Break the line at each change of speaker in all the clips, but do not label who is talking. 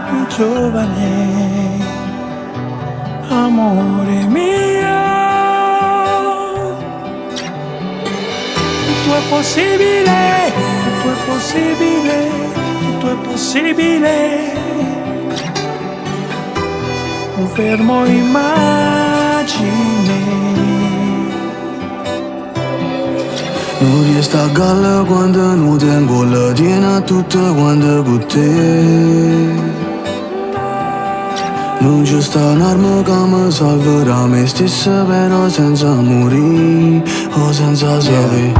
più giovane, amore mio. Tutto è possibile, tutto è possibile, tutto è possibile. Un fermo immagine.
riest a galla quando nuoti ncuoll'a, tiene tutti quanti cu'tté. Non ci sta un'arma che mi salverà me stesso, però senza murì o senza sapè.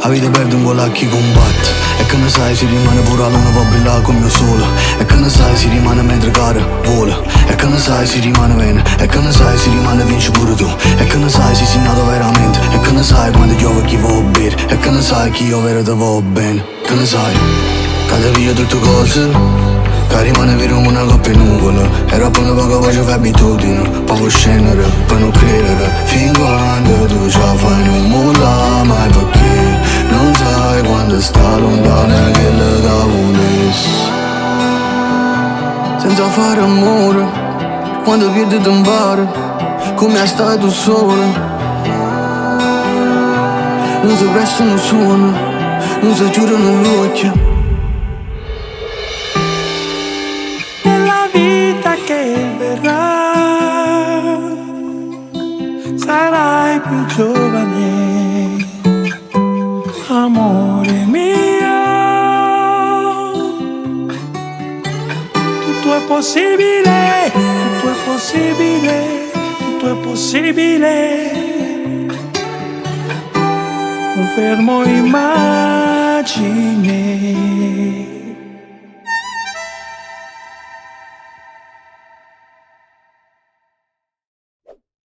La vita perde ncuoll'a chi combatte. E che ne sai si rimane pure a luna va brillare come il sole. E che ne sai si rimane mentre cara vola. E che ne sai si rimane bene. E che ne sai si rimane vinci pure tu. E che ne sai si sei nato veramente. E che ne sai quando piove chi va bene. E che ne sai chi io vero te va bene. Che ne sai cade via tutte cose che rimane vero come una coppia nuvola. E roba che poco poi ci fa abitudine. Poi può scendere, poi non credere. Fin quando tu ce la fai non molla mai, perché non sai quando sta lontana quella che volessi. Senza fare amore, quando piedi ti impari come è stato solo. Non si prestano suono, non si giurano l'occhio.
Nella vita che verrà sarai più giovane, amore mio. Tutto è possibile, tutto è possibile, tutto è possibile. Un fermo immagine.